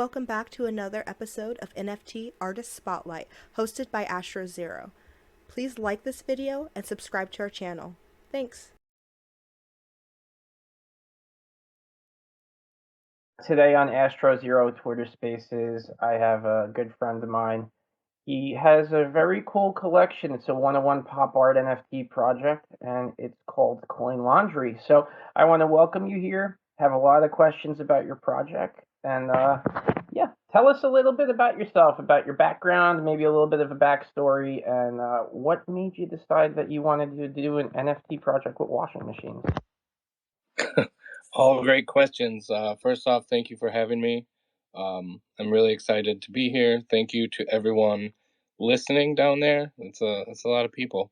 welcome back to another episode of NFT Artist Spotlight, hosted by AstroZero. Please like this video and subscribe to our channel. Thanks. Today on AstroZero Twitter Spaces, I have a good friend of mine. He has a very cool collection. It's a one-on-one pop art NFT project, and it's called Coin Laundry. So I want to welcome you here. Have a lot of questions about your project, and tell us a little bit about yourself, about your background, maybe a little bit of a backstory, and what made you decide that you wanted to do an NFT project with washing machines. All great questions. First off, thank you for having me. I'm really excited to be here. Thank you to everyone listening down there. It's a lot of people.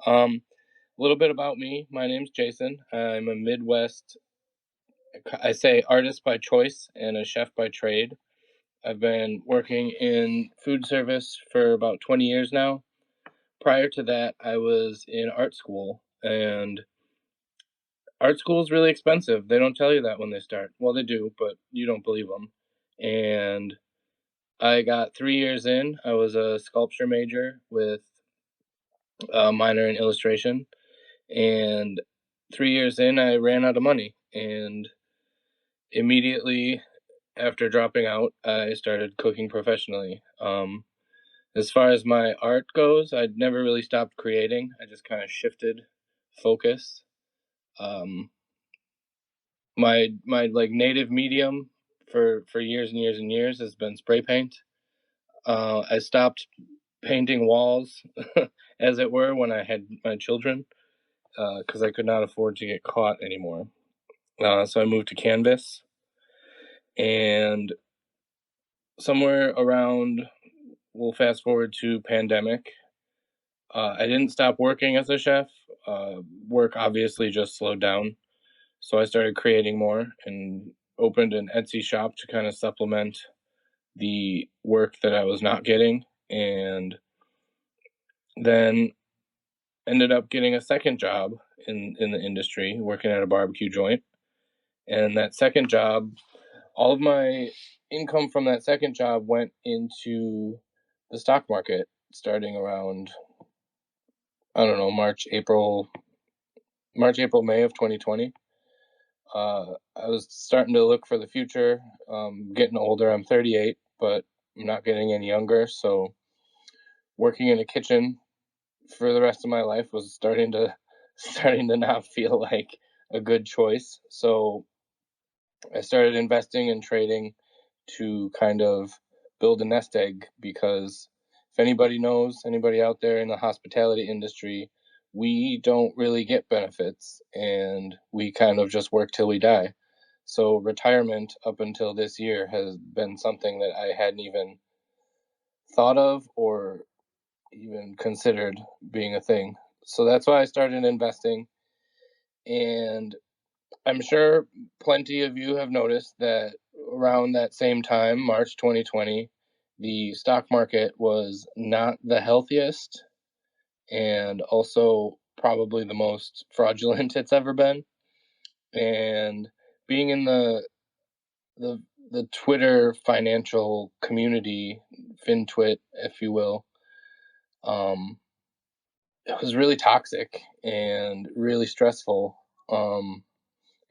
A little bit about me. My name's Jason. I'm a Midwest, I say artist by choice and a chef by trade. I've been working in food service for about 20 years now. Prior to that, I was in art school, and art school is really expensive. They don't tell you that when they start. Well, they do, but you don't believe them. And I got 3 years in. I was a sculpture major with a minor in illustration. And 3 years in, I ran out of money. And immediately after dropping out, I started cooking professionally. As far as my art goes, I'd never really stopped creating. I just kind of shifted focus. My like native medium for years and years and years has been spray paint. I stopped painting walls, as it were, when I had my children, because I could not afford to get caught anymore. So I moved to canvas, and somewhere around, we'll fast forward to pandemic. I didn't stop working as a chef. Work obviously just slowed down. So I started creating more and opened an Etsy shop to kind of supplement the work that I was not getting, and then ended up getting a second job in the industry, working at a barbecue joint. And that second job, all of my income from that second job went into the stock market starting around, I don't know, March, April, May of 2020. I was starting to look for the future. Getting older. I'm 38, but I'm not getting any younger. So working in a kitchen for the rest of my life was starting to not feel like a good choice. So I started investing and trading to kind of build a nest egg, because if anybody knows, anybody out there in the hospitality industry, we don't really get benefits, and we kind of just work till we die. So retirement up until this year has been something that I hadn't even thought of or even considered being a thing. So that's why I started investing. And I'm sure plenty of you have noticed that around that same time, March 2020, the stock market was not the healthiest, and also probably the most fraudulent it's ever been. And being in the Twitter financial community, FinTwit, if you will, it was really toxic and really stressful.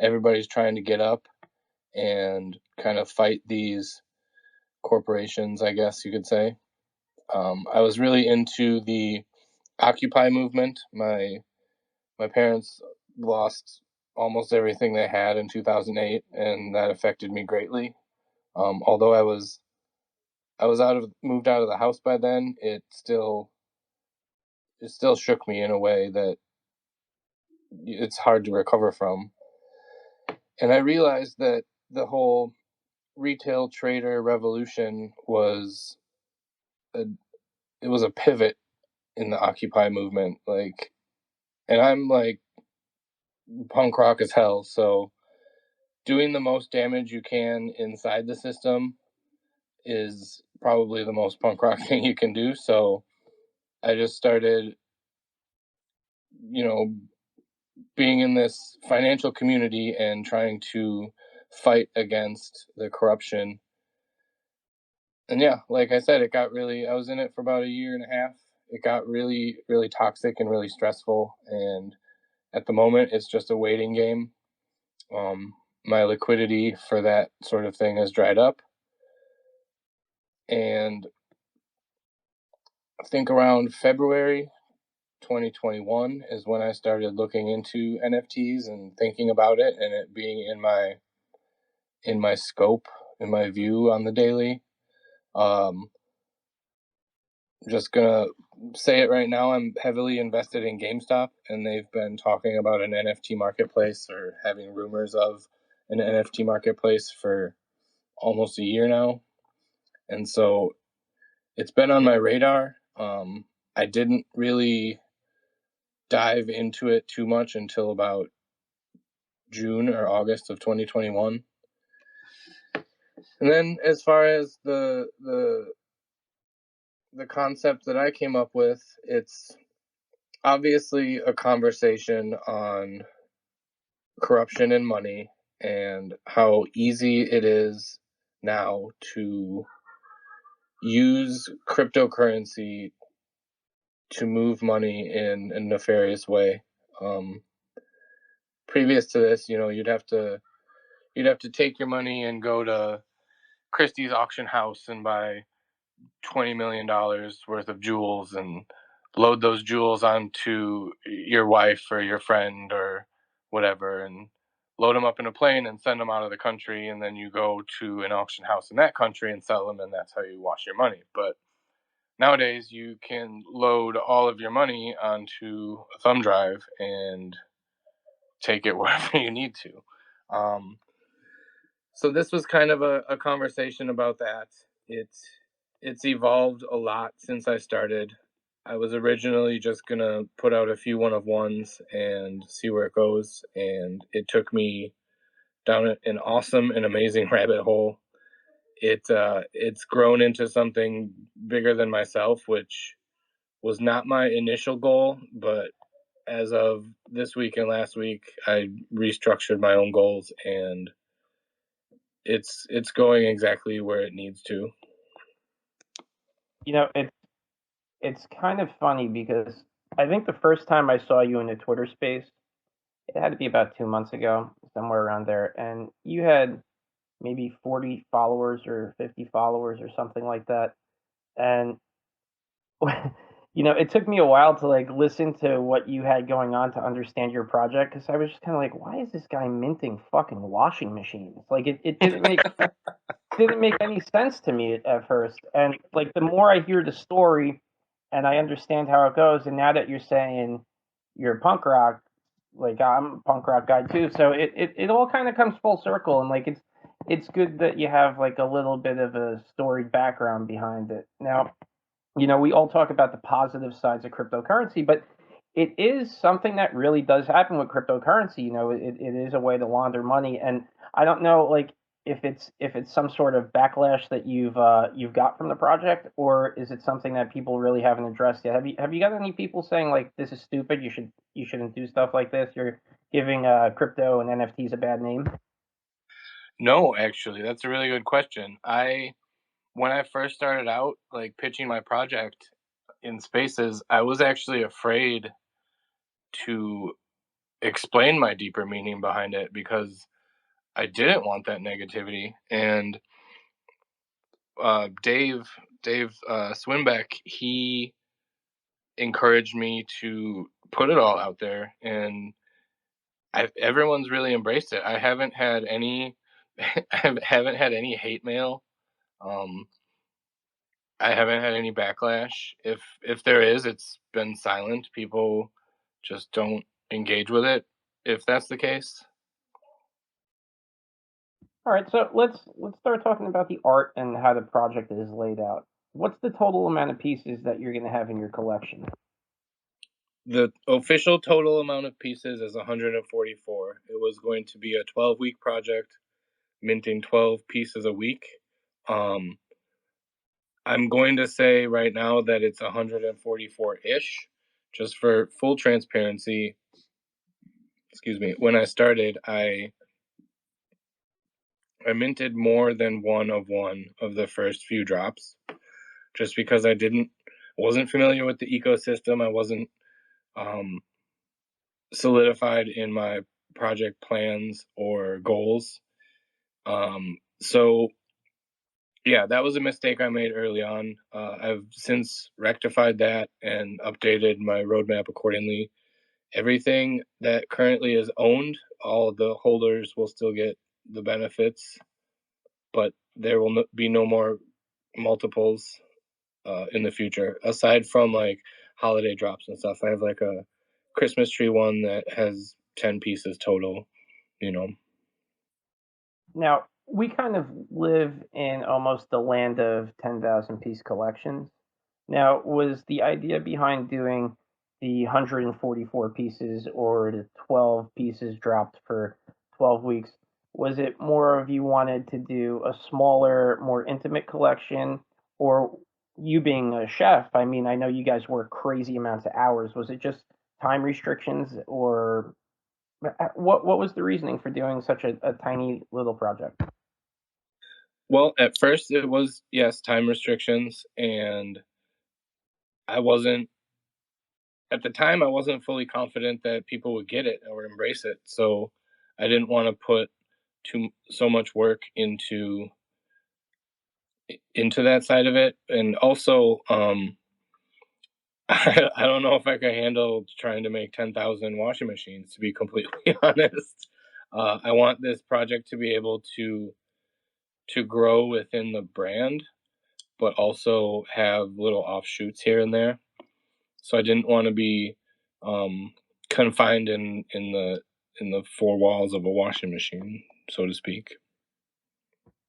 Everybody's trying to get up and kind of fight these corporations, I guess you could say. I was really into the Occupy movement. My parents lost almost everything they had in 2008, and that affected me greatly. Although I was moved out of the house by then, it still shook me in a way that it's hard to recover from. And I realized that the whole retail trader revolution was a pivot in the Occupy movement. Like, and I'm like punk rock as hell, so doing the most damage you can inside the system is probably the most punk rock thing you can do. So I just started, being in this financial community and trying to fight against the corruption And yeah, like I said, I was in it for about a year and a half. It got really, really toxic and really stressful. And at the moment, it's just a waiting game. My liquidity for that sort of thing has dried up. And I think around February 2021 is when I started looking into NFTs and thinking about it and it being in my scope, in my view on the daily. Just gonna say it right now. I'm heavily invested in GameStop, and they've been talking about an NFT marketplace or having rumors of an NFT marketplace for almost a year now. And so it's been on my radar. I didn't really dive into it too much until about June or August of 2021. And then as far as the concept that I came up with, it's obviously a conversation on corruption and money and how easy it is now to use cryptocurrency to move money in a nefarious way. Previous to this, you'd have to take your money and go to Christie's auction house and buy $20 million worth of jewels and load those jewels onto your wife or your friend or whatever and load them up in a plane and send them out of the country, and then you go to an auction house in that country and sell them, and that's how you wash your money. But nowadays you can load all of your money onto a thumb drive and take it wherever you need to. So this was kind of a conversation about that. It's evolved a lot since I started. I was originally just gonna put out a few one of ones and see where it goes, and it took me down an awesome and amazing rabbit hole. It's grown into something bigger than myself, which was not my initial goal, but as of this week and last week, I restructured my own goals, and it's going exactly where it needs to. You know, it's kind of funny because I think the first time I saw you in the Twitter space, it had to be about 2 months ago, somewhere around there, and you had maybe 40 followers or 50 followers or something like that. And it took me a while to like listen to what you had going on to understand your project because I was just kind of like, why is this guy minting fucking washing machines? Like it didn't make any sense to me at first. And like the more I hear the story and I understand how it goes, and now that you're saying you're punk rock, like I'm a punk rock guy too, so it all kind of comes full circle, and like it's good that you have like a little bit of a storied background behind it. Now, we all talk about the positive sides of cryptocurrency, but it is something that really does happen with cryptocurrency. It is a way to launder money, and I don't know, like if it's some sort of backlash that you've got from the project, or is it something that people really haven't addressed yet? Have you got any people saying like this is stupid? You shouldn't do stuff like this. You're giving crypto and NFTs a bad name. No, actually, that's a really good question. When I first started out, like pitching my project in spaces, I was actually afraid to explain my deeper meaning behind it because I didn't want that negativity. And Dave Swinbeck, he encouraged me to put it all out there, and everyone's really embraced it. I haven't had any, I haven't had any hate mail. Um, I haven't had any backlash. If there is, it's been silent. People just don't engage with it. If that's the case, All right, so let's start talking about the art and how the project is laid out. What's the total amount of pieces that you're going to have in your collection? the official total amount of pieces is 144. It was going to be a 12-week project, minting 12 pieces a week. I'm going to say right now that it's 144-ish, just for full transparency. Excuse me. When I started, I minted more than one of the first few drops, just because I wasn't familiar with the ecosystem. I wasn't solidified in my project plans or goals. So yeah, that was a mistake I made early on. I've since rectified that and updated my roadmap accordingly. Everything that currently is owned, all the holders will still get the benefits, but there will be no more multiples in the future, aside from like holiday drops and stuff. I have like a Christmas tree one that has 10 pieces total, you know. Now, we kind of live in almost the land of 10,000 piece collections. Now, was the idea behind doing the 144 pieces or the 12 pieces dropped for 12 weeks, was it more of you wanted to do a smaller, more intimate collection, or you being a chef? I mean, I know you guys work crazy amounts of hours. Was it just time restrictions, or what was the reasoning for doing such a tiny little project? Well, at first it was, yes, time restrictions, and I wasn't at the time I wasn't fully confident that people would get it or embrace it. So I didn't want to put so much work into that side of it. And also I don't know if I could handle trying to make 10,000 washing machines, to be completely honest. I want this project to be able to grow within the brand, but also have little offshoots here and there. So I didn't want to be confined in the four walls of a washing machine, so to speak.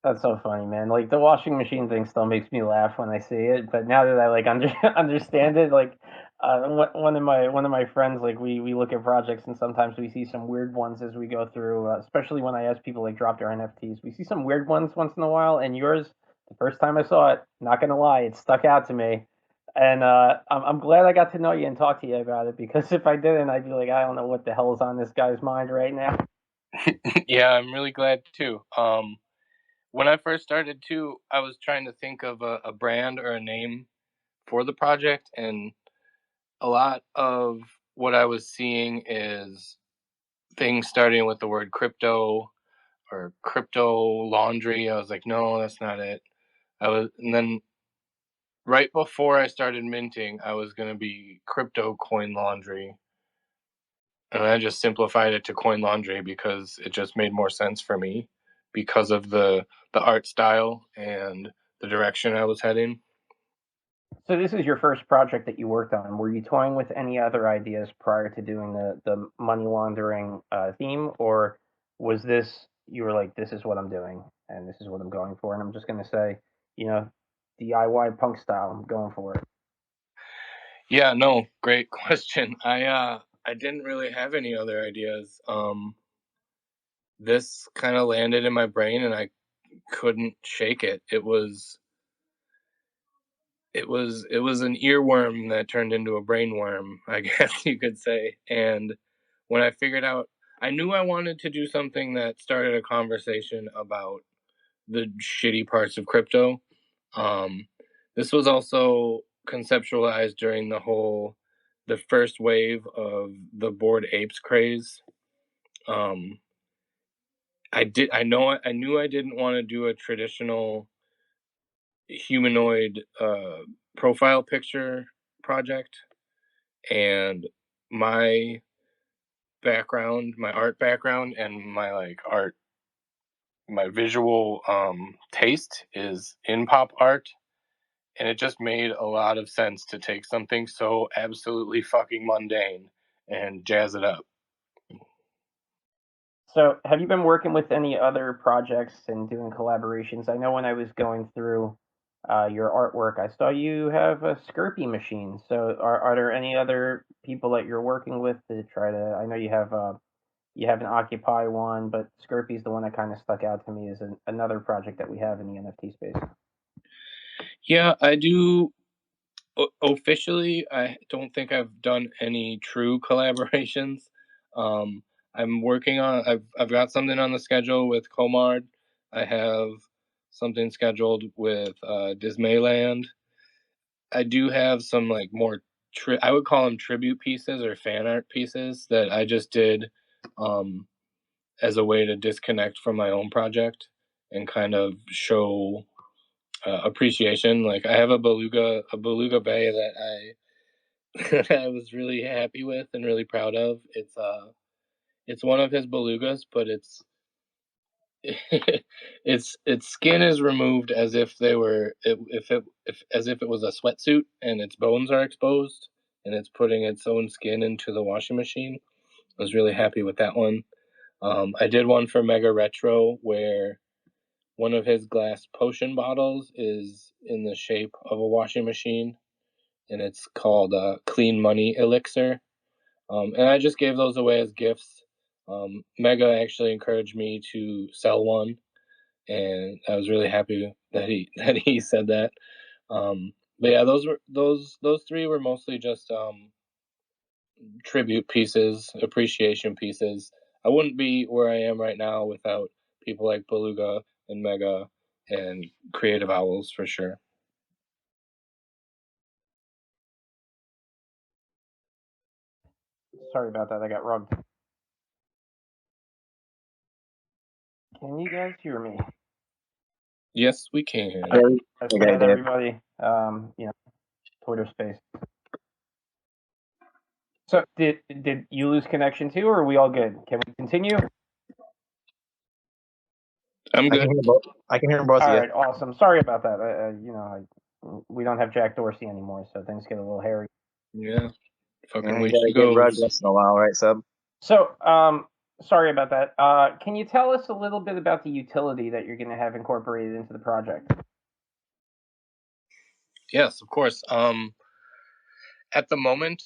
That's so funny, man. Like the washing machine thing still makes me laugh when I see it, but now that I like understand it, like one of my friends, like we look at projects and sometimes we see some weird ones as we go through. Especially when I ask people like drop their NFTs, we see some weird ones once in a while. And yours, the first time I saw it, not gonna lie, it stuck out to me. And I'm glad I got to know you and talk to you about it, because if I didn't, I'd be like, I don't know what the hell is on this guy's mind right now. Yeah, I'm really glad too. When I first started too, I was trying to think of a brand or a name for the project, and a lot of what I was seeing is things starting with the word crypto or crypto laundry. I was like, no, that's not it. And then right before I started minting, I was going to be crypto coin laundry. And I just simplified it to coin laundry because it just made more sense for me because of the art style and the direction I was heading. So this is your first project that you worked on. Were you toying with any other ideas prior to doing the money laundering theme, or was this you were like, this is what I'm doing and this is what I'm going for, and I'm just going to say, you know, DIY punk style, I'm going for it. Yeah, no, great question. I didn't really have any other ideas. This kind of landed in my brain and I couldn't shake it. It was an earworm that turned into a brainworm, I guess you could say. And when I figured out, I knew I wanted to do something that started a conversation about the shitty parts of crypto. Um, this was also conceptualized during the first wave of the Bored Apes craze. Um, I knew I didn't want to do a traditional humanoid profile picture project, and my my art background, and my like art, my visual taste is in pop art, and it just made a lot of sense to take something so absolutely fucking mundane and jazz it up. So have you been working with any other projects and doing collaborations? I know when I was going through your artwork, I saw you have a Skirpy machine. So are there any other people that you're working with to try to? I know you have an Occupy one, but Skirpy's the one that kind of stuck out to me as another project that we have in the NFT space. Yeah, I do. Officially, I don't think I've done any true collaborations. Um, I'm working on. I've got something on the schedule with Comard I have something scheduled with Disneyland. I do have some like more I would call them tribute pieces or fan art pieces that I just did um, as a way to disconnect from my own project and kind of show appreciation. Like I have a beluga bay that I I was really happy with and really proud of. It's one of his belugas, but it's its skin is removed as if they were if as if it was a sweatsuit, and its bones are exposed, and it's putting its own skin into the washing machine. I was really happy with that one. I did one for Mega Retro where one of his glass potion bottles is in the shape of a washing machine, and it's called Clean Money Elixir. And I just gave those away as gifts. Mega actually encouraged me to sell one, and I was really happy that he said that. But yeah, those three were mostly just tribute pieces, appreciation pieces. I wouldn't be where I am right now without people like Beluga and Mega and Creative Owls for sure. Sorry about that. I got rugged. Can you guys hear me? Yes, we can. Let's go ahead, everybody. Twitter Space. So, did you lose connection too, or are we all good? Can we continue? I'm good. I can hear both All of you. right, awesome. Sorry about that. We don't have Jack Dorsey anymore, so things get a little hairy. Yeah. Fucking You way gotta to get go. rugged once in a while, right, Sub? So, sorry about that. Can you tell us a little bit about the utility that you're going to have incorporated into the project? Yes, of course. At the moment,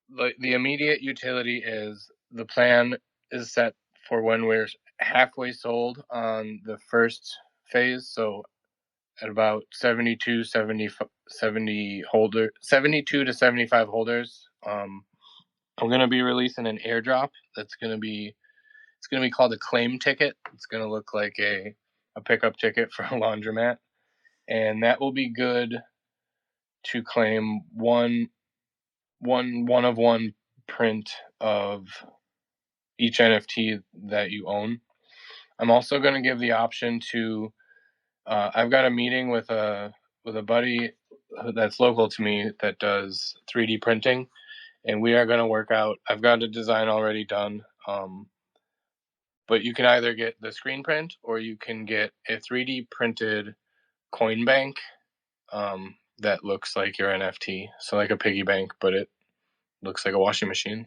the immediate utility is the plan is set for when we're halfway sold on the first phase. So at about 72 to 75 holders, I'm going to be releasing an airdrop that's going to be called a claim ticket. It's going to look like a pickup ticket for a laundromat, and that will be good to claim one of one print of each NFT that you own. I'm also going to give the option to I've got a meeting with a buddy that's local to me that does 3D printing, and we are going to work out. I've got a design already done, but you can either get the screen print or you can get a 3D printed coin bank that looks like your NFT, so like a piggy bank, but it looks like a washing machine.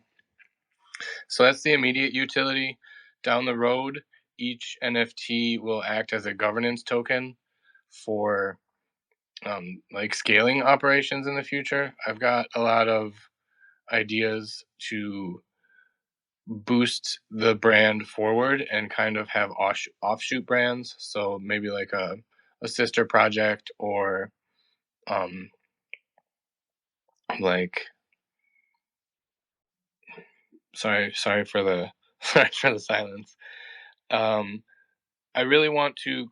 So that's the immediate utility. Down the road, each NFT will act as a governance token for like scaling operations in the future. I've got a lot of ideas to boost the brand forward and kind of have offshoot brands. So maybe like a sister project, or like sorry for the sorry for the silence. I really want to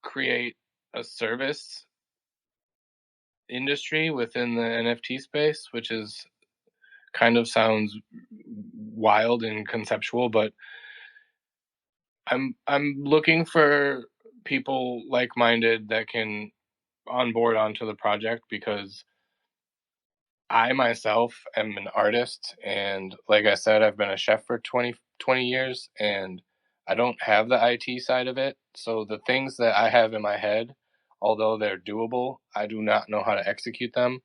create a service industry within the NFT space, which is kind of sounds wild and conceptual, but I'm looking for people like-minded that can onboard onto the project, because I myself am an artist, and like I said, I've been a chef for 20 years, and I don't have the IT side of it. So the things that I have in my head, although they're doable, I do not know how to execute them.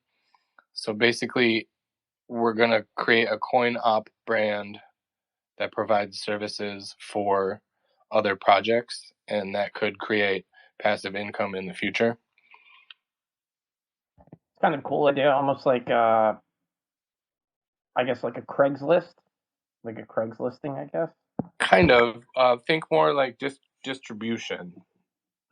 So basically, we're going to create a coin op brand that provides services for other projects, and that could create passive income in the future. It's kind of a cool idea, almost like I guess like a Craigslist, like a Craigslisting, I guess. Kind of. Think more like distribution.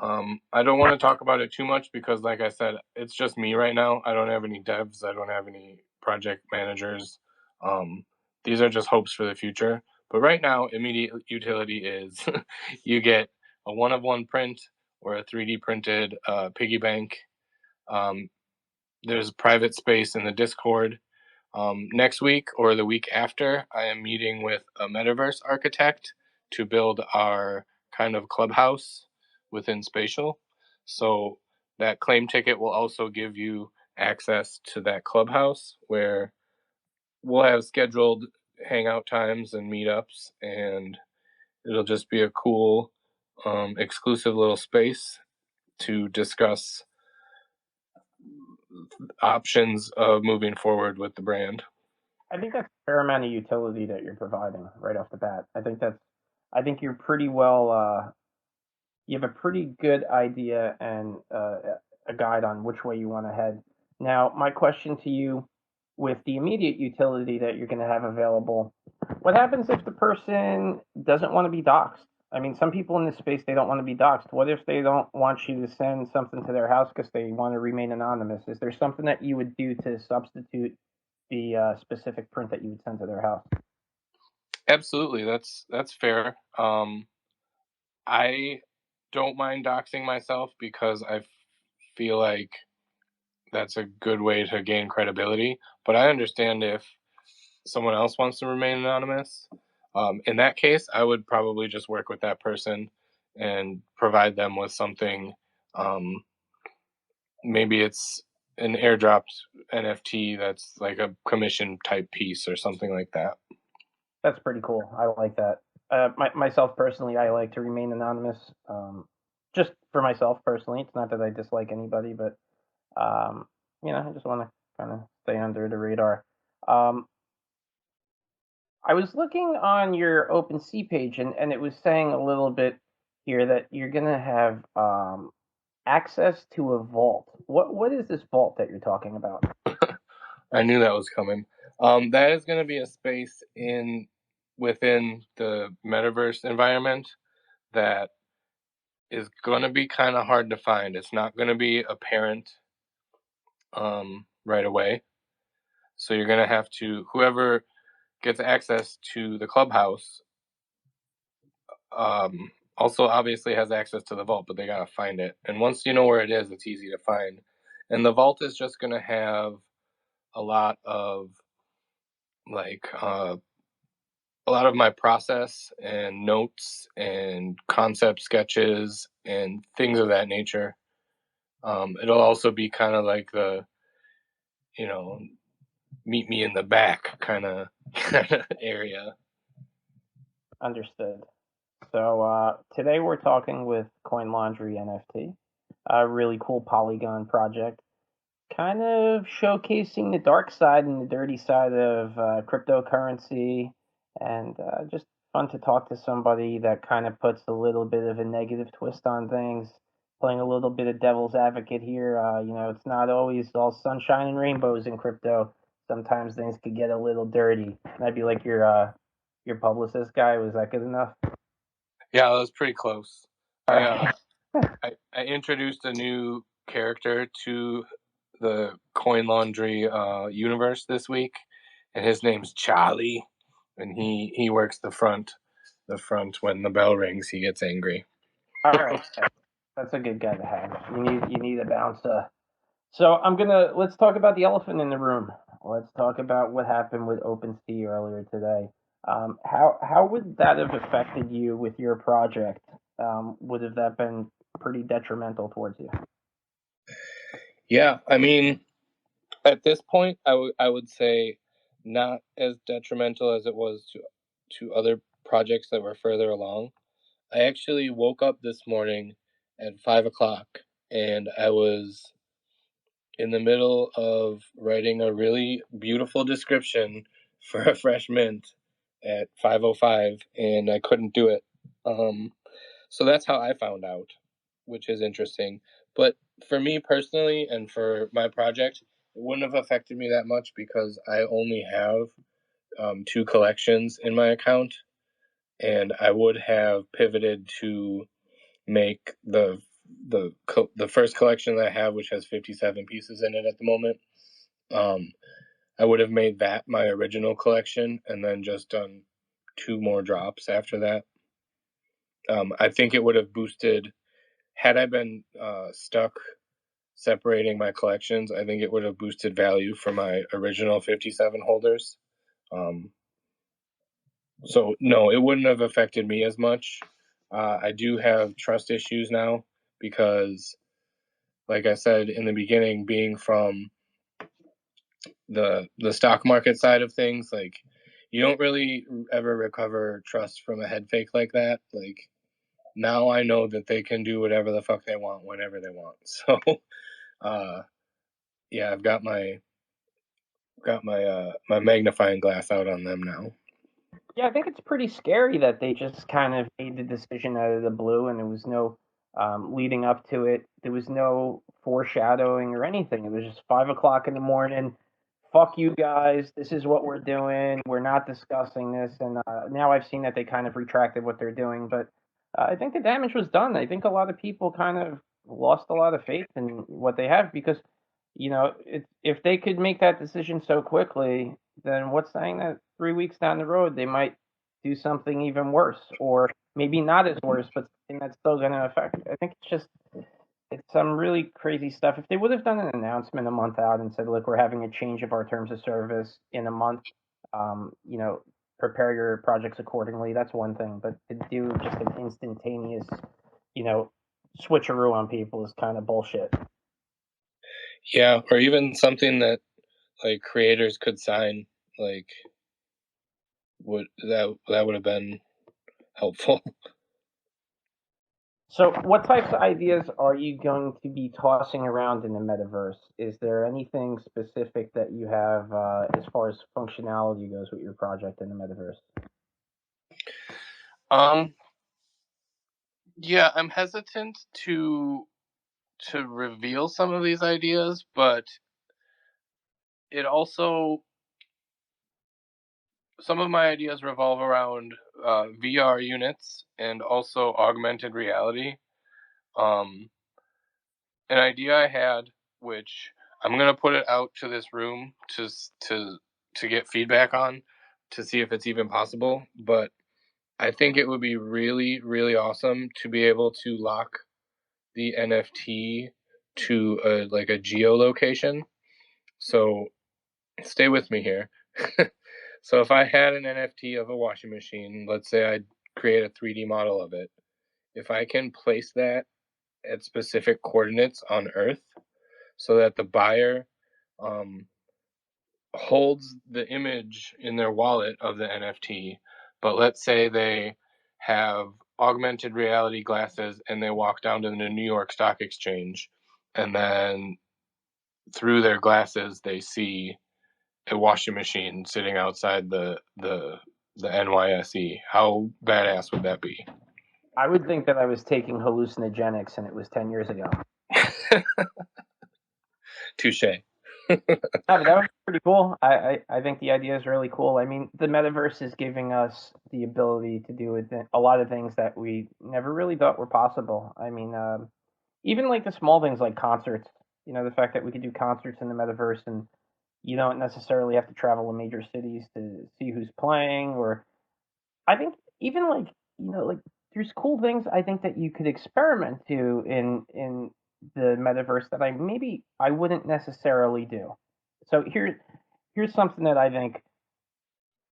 I don't want to talk about it too much because, like I said, it's just me right now. I don't have any devs. I don't have any project managers. These are just hopes for the future. But right now, immediate utility is you get a one-of-one print or a 3D printed piggy bank. There's private space in the Discord. Next week or the week after, I am meeting with a metaverse architect to build our kind of clubhouse within Spatial. So that claim ticket will also give you access to that clubhouse where we'll have scheduled hangout times and meetups, and it'll just be a cool, exclusive little space to discuss options of moving forward with the brand. I think that's a fair amount of utility that you're providing right off the bat. I think you're pretty well. You have a pretty good idea and a guide on which way you want to head. Now, my question to you, with the immediate utility that you're going to have available, what happens if the person doesn't want to be doxxed? I mean, some people in this space, they don't want to be doxxed. What if they don't want you to send something to their house because they want to remain anonymous? Is there something that you would do to substitute the specific print that you would send to their house? Absolutely, that's fair. I don't mind doxing myself because I feel like that's a good way to gain credibility. But I understand if someone else wants to remain anonymous. In that case, I would probably just work with that person and provide them with something. Maybe it's an airdropped NFT that's like a commission type piece or something like that. That's pretty cool. I like that. Myself personally, I like to remain anonymous. Just for myself personally, it's not that I dislike anybody, but I just want to kind of stay under the radar. Um, I was looking on your OpenSea page, and it was saying a little bit here that you're gonna have access to a vault. What is this vault that you're talking about? I knew that was coming. That is going to be a space within the metaverse environment that is going to be kind of hard to find. It's not going to be apparent right away. So you're going to have to, whoever gets access to the clubhouse, also obviously has access to the vault, but they got to find it. And once you know where it is, it's easy to find. And the vault is just going to have a lot of a lot of my process and notes and concept sketches and things of that nature. It'll also be kind of like the, meet me in the back kind of area. Understood. So today we're talking with Coin Laundry NFT, a really cool Polygon project, kind of showcasing the dark side and the dirty side of cryptocurrency, and just fun to talk to somebody that kind of puts a little bit of a negative twist on things, playing a little bit of devil's advocate here. It's not always all sunshine and rainbows in crypto. Sometimes things could get a little dirty. And I'd be like your publicist guy. Was that good enough? Yeah, that was pretty close. I introduced a new character to the Coin Laundry universe this week, and his name's Charlie, and he works the front when the bell rings. He gets angry. All right, that's a good guy to have. You need a bouncer. So let's talk about the elephant in the room. Let's talk about what happened with OpenSea earlier today. How would that have affected you with your project? Would have that been pretty detrimental towards you? Yeah, I mean, at this point, I would say not as detrimental as it was to other projects that were further along. I actually woke up this morning at 5 o'clock, and I was in the middle of writing a really beautiful description for a fresh mint at 5:05, and I couldn't do it. So that's how I found out, which is interesting. But for me personally, and for my project, it wouldn't have affected me that much because I only have 2 collections in my account, and I would have pivoted to make the first collection that I have, which has 57 pieces in it at the moment. I would have made that my original collection and then just done 2 more drops after that. I think it would have boosted, had I been stuck separating my collections, I think it would have boosted value for my original 57 holders. So no, it wouldn't have affected me as much. I do have trust issues now because, like I said in the beginning, being from the stock market side of things, like, you don't really ever recover trust from a head fake like that. Like, now I know that they can do whatever the fuck they want whenever they want. So yeah, I've got my my magnifying glass out on them now. Yeah, I think it's pretty scary that they just kind of made the decision out of the blue, and there was no leading up to it. There was no foreshadowing or anything. It was just 5 o'clock in the morning. Fuck you guys. This is what we're doing. We're not discussing this. And now I've seen that they kind of retracted what they're doing, but I think the damage was done. I think a lot of people kind of lost a lot of faith in what they have because, if they could make that decision so quickly, then what's saying that 3 weeks down the road they might do something even worse, or maybe not as worse, but something that's still going to affect. I think it's some really crazy stuff. If they would have done an announcement a month out and said, "Look, we're having a change of our terms of service in a month," um, you know, prepare your projects accordingly. That's one thing, but to do just an instantaneous, you know, switcheroo on people is kind of bullshit. Yeah, or even something that like creators could sign, like, would that would have been helpful. So, what types of ideas are you going to be tossing around in the metaverse? Is there anything specific that you have as far as functionality goes with your project in the metaverse? Yeah, I'm hesitant to reveal some of these ideas, but it also, some of my ideas revolve around VR units and also augmented reality. Um, an idea I had, which I'm gonna put it out to this room to get feedback on, to see if it's even possible. But I think it would be really, really awesome to be able to lock the NFT to like a geolocation. So stay with me here. So if I had an NFT of a washing machine, let's say I create a 3D model of it, if I can place that at specific coordinates on Earth so that the buyer um, holds the image in their wallet of the NFT, but let's say they have augmented reality glasses and they walk down to the New York Stock Exchange, and then through their glasses they see a washing machine sitting outside the NYSE. How badass would that be? I would think that I was taking hallucinogenics and it was 10 years ago. Touche. But that was pretty cool. I think the idea is really cool. I mean, the metaverse is giving us the ability to do a lot of things that we never really thought were possible. I mean, even like the small things like concerts. The fact that we could do concerts in the metaverse and you don't necessarily have to travel to major cities to see who's playing. Or I think even like like there's cool things I think that you could experiment to in the metaverse that I wouldn't necessarily do. So here's something that I think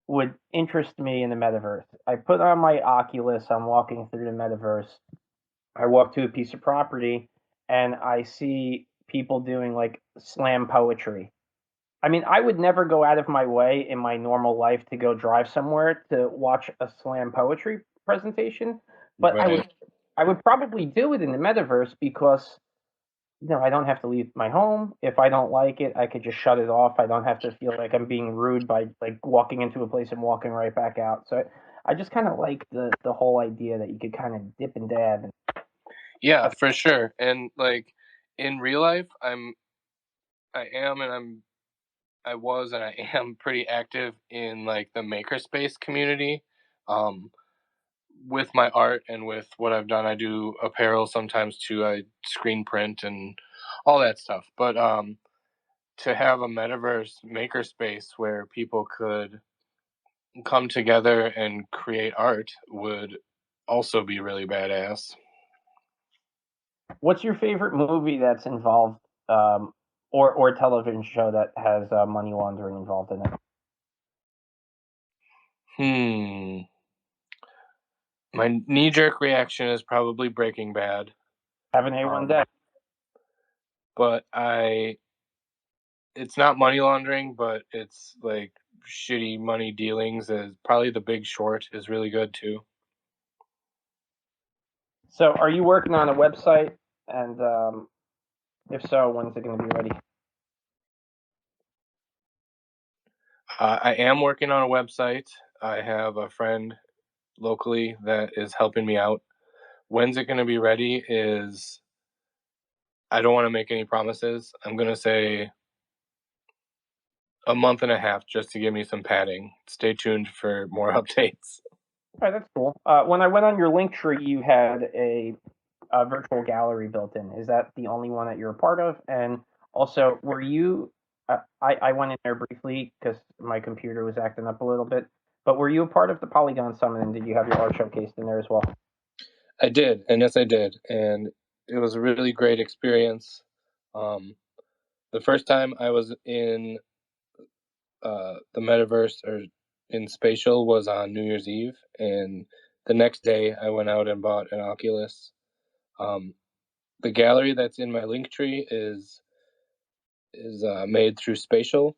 would interest me in the metaverse. I put on my Oculus, I'm walking through the metaverse. I walk to a piece of property and I see people doing like slam poetry. I mean, I would never go out of my way in my normal life to go drive somewhere to watch a slam poetry presentation, but Right. I would probably do it in the metaverse because I don't have to leave my home. If I don't like it, I could just shut it off. I don't have to feel like I'm being rude by like walking into a place and walking right back out. So I just kind of like the whole idea that you could kind of dip and dab. Yeah, for sure. And like in real life, I was and I am pretty active in like the makerspace community. Um, with my art and with what I've done, I do apparel sometimes too. I screen print and all that stuff. But to have a metaverse makerspace where people could come together and create art would also be really badass. What's your favorite movie that's involved, or television show that has money laundering involved in it? My knee-jerk reaction is probably Breaking Bad. Haven't they one day? But it's not money laundering, but it's like shitty money dealings. Probably The Big Short is really good too. So, are you working on a website? And if so, when's it going to be ready? I am working on a website. I have a friend locally that is helping me out. When's it going to be ready is, I don't want to make any promises. I'm going to say a month and a half just to give me some padding. Stay tuned for more updates. All right, that's cool. When I went on your link tree, you had a virtual gallery built in. Is that the only one that you're a part of? And also, were you? I went in there briefly because my computer was acting up a little bit. But were you a part of the Polygon Summit, and did you have your art showcased in there as well? I did, and yes, I did, and it was a really great experience. The first time I was in the metaverse or in spatial was on New Year's Eve, and the next day I went out and bought an Oculus. The gallery that's in my link tree is made through spatial,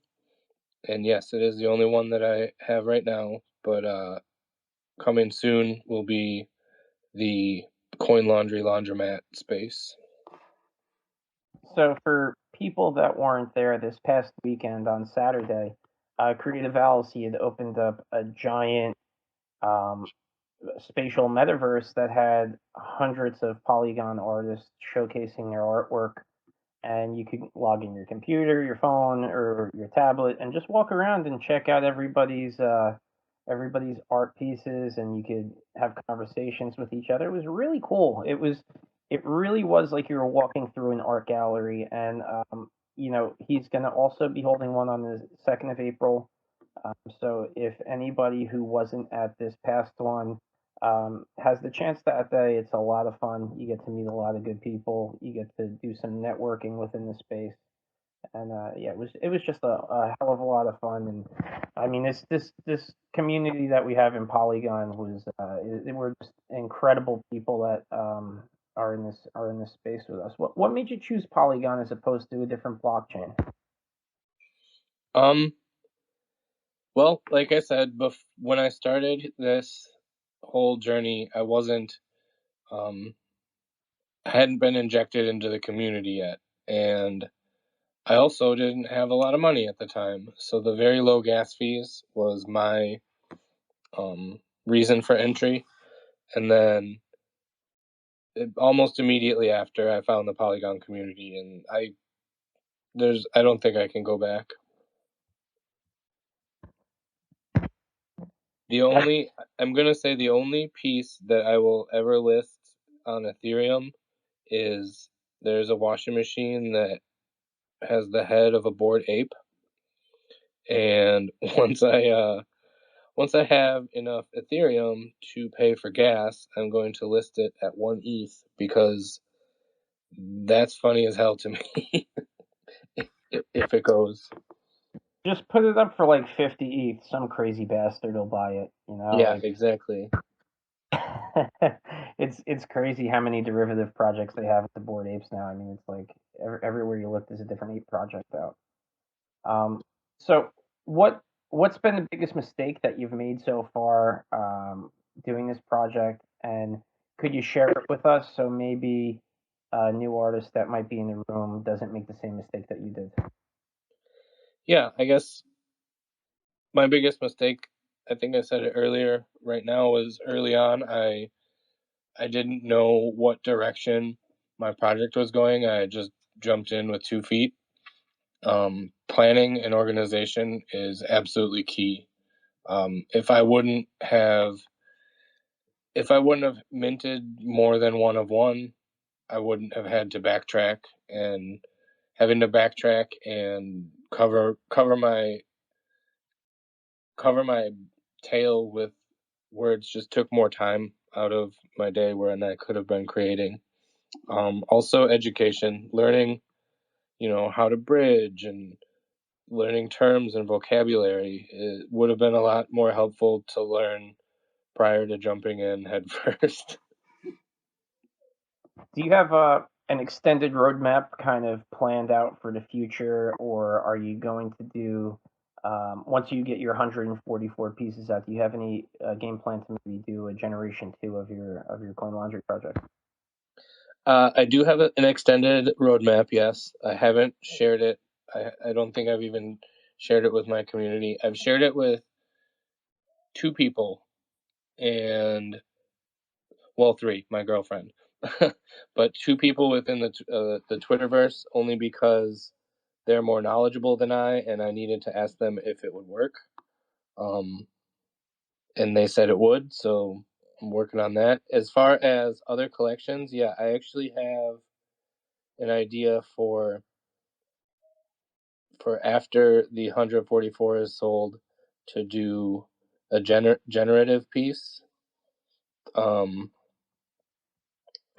and yes, it is the only one that I have right now. But coming soon will be the Coin Laundry laundromat space. So for people that weren't there this past weekend on Saturday, Creative Owls, he had opened up a giant spatial metaverse that had hundreds of Polygon artists showcasing their artwork, and you could log in your computer, your phone, or your tablet, and just walk around and check out everybody's art pieces, and you could have conversations with each other. It was really cool. It really was like you were walking through an art gallery, and he's going to also be holding one on the 2nd of April. So if anybody who wasn't at this past one has the chance that day, it's a lot of fun. You get to meet a lot of good people. You get to do some networking within the space, and yeah, it was just a hell of a lot of fun. And I mean, this community that we have in Polygon we're just incredible people that are in this space with us. What made you choose Polygon as opposed to a different blockchain? Well, like I said, when I started this whole journey, I hadn't been injected into the community yet, and I also didn't have a lot of money at the time, so the very low gas fees was my reason for entry. And then almost immediately after, I found the Polygon community, and I don't think I can go back. I'm gonna say the only piece that I will ever list on Ethereum is there's a washing machine that has the head of a bored ape, and once I have enough Ethereum to pay for gas, I'm going to list it at 1 ETH because that's funny as hell to me. if it goes. Just put it up for like 50 ETH. Some crazy bastard will buy it. Yeah, like, exactly. it's crazy how many derivative projects they have with the bored apes now. I mean, it's like everywhere you look, there's a different ape project out. So what's been the biggest mistake that you've made so far doing this project, and could you share it with us so maybe a new artist that might be in the room doesn't make the same mistake that you did? Yeah, I guess my biggest mistake, I think I said it earlier, right now, was early on I didn't know what direction my project was going. I just jumped in with 2 feet. Planning and organization is absolutely key. If I wouldn't have minted more than one of one, I wouldn't have had to backtrack, and having to backtrack and cover my tail with words just took more time out of my day when I could have been creating. Also education, learning, how to bridge and learning terms and vocabulary. It would have been a lot more helpful to learn prior to jumping in head first. Do you have an extended roadmap kind of planned out for the future, or are you going to do once you get your 144 pieces out? Do you have any game plan to maybe do a generation 2 of your coin laundry project? I do have an extended roadmap, yes. I haven't shared it. I don't think I've even shared it with my community. I've shared it with 2 people and, well, 3, my girlfriend. But 2 people within the Twitterverse, only because they're more knowledgeable than I, and I needed to ask them if it would work. And they said it would, so I'm working on that. As far as other collections, yeah, I actually have an idea for after the 144 is sold to do a generative piece. I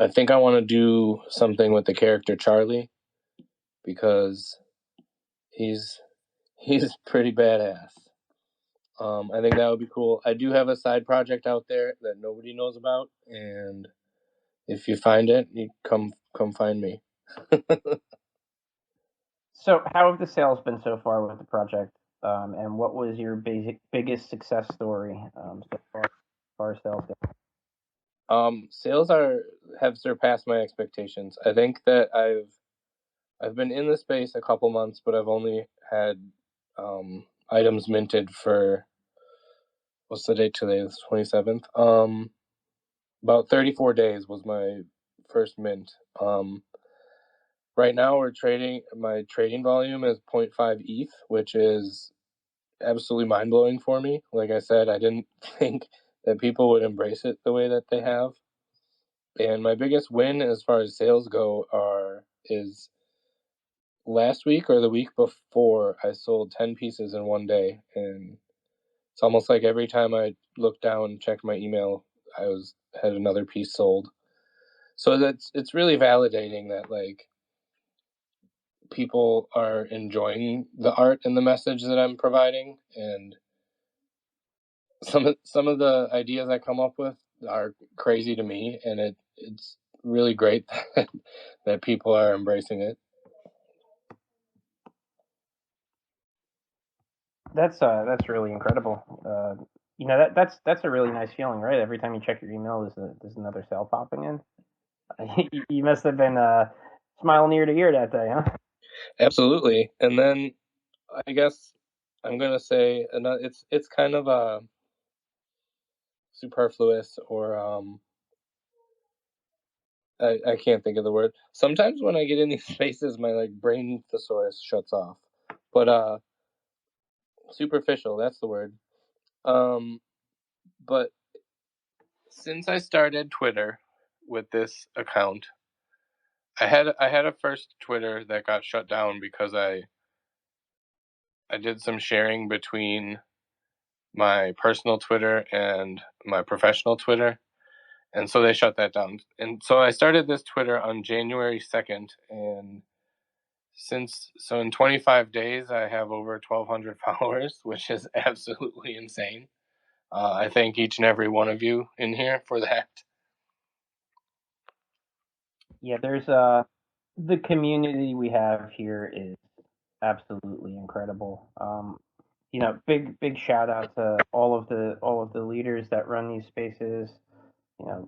think I want to do something with the character Charlie, because he's pretty badass. I think that would be cool. I do have a side project out there that nobody knows about, and if you find it, you come find me. So, how have the sales been so far with the project? And what was your biggest success story so far as far as sales go? Sales have surpassed my expectations. I think that I've been in the space a couple months, but I've only had items minted for, what's the date today? It's 27th. About 34 days was my first mint. Right now my trading volume is 0.5 ETH, which is absolutely mind-blowing for me. Like I said, I didn't think that people would embrace it the way that they have. And my biggest win as far as sales go is last week or the week before, I sold 10 pieces in one day, and it's almost like every time I look down and check my email, had another piece sold. So it's really validating that, like, people are enjoying the art and the message that I'm providing, and some of the ideas I come up with are crazy to me, and it's really great that people are embracing it. That's really incredible. That's a really nice feeling, right? Every time you check your email, there's another sale popping in. You must have been smiling ear to ear that day, huh? Absolutely. And then I guess I'm gonna say it's kind of superfluous, or I can't think of the word. Sometimes when I get in these spaces, my brain thesaurus shuts off. But superficial, that's the word. But since I started Twitter with this account, I had a first Twitter that got shut down because I did some sharing between my personal Twitter and my professional Twitter, and so they shut that down. And so I started this Twitter on January 2nd, and in 25 days I have over 1,200 followers, which is absolutely insane. I thank each and every one of you in here for that. Yeah, there's the community we have here is absolutely incredible. Big shout out to all of the leaders that run these spaces.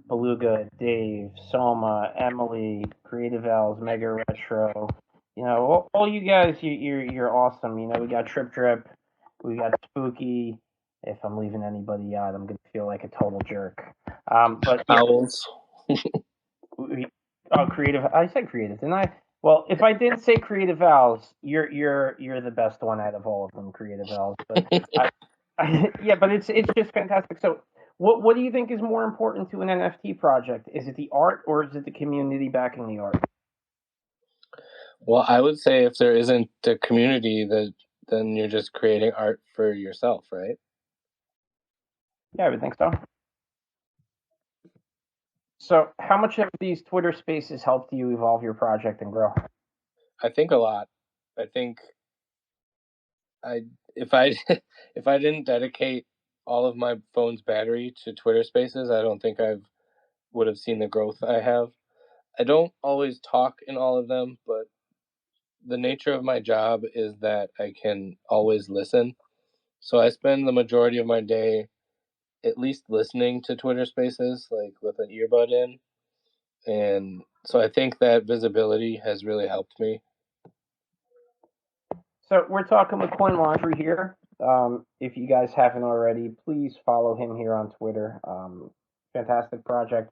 Beluga, Dave, Soma, Emily, Creative Elves, Mega Retro. All you guys, you're awesome. We got Trip Drip, we got Spooky. If I'm leaving anybody out, I'm gonna feel like a total jerk. But yeah, Owls. creative. I said creative, didn't I? Well, if I didn't say Creative Owls, you're the best one out of all of them, Creative Owls. But yeah, but it's just fantastic. So, what do you think is more important to an NFT project? Is it the art or is it the community backing the art? Well, I would say if there isn't a community, then you're just creating art for yourself, right? Yeah, I would think so. So, how much have these Twitter Spaces helped you evolve your project and grow? I think a lot. I think if I if I didn't dedicate all of my phone's battery to Twitter Spaces, I don't think I would have seen the growth I have. I don't always talk in all of them, but the nature of my job is that I can always listen. So I spend the majority of my day at least listening to Twitter Spaces, like with an earbud in. And so I think that visibility has really helped me. So, we're talking with Coin Laundry here. If you guys haven't already, please follow him here on Twitter. Fantastic project.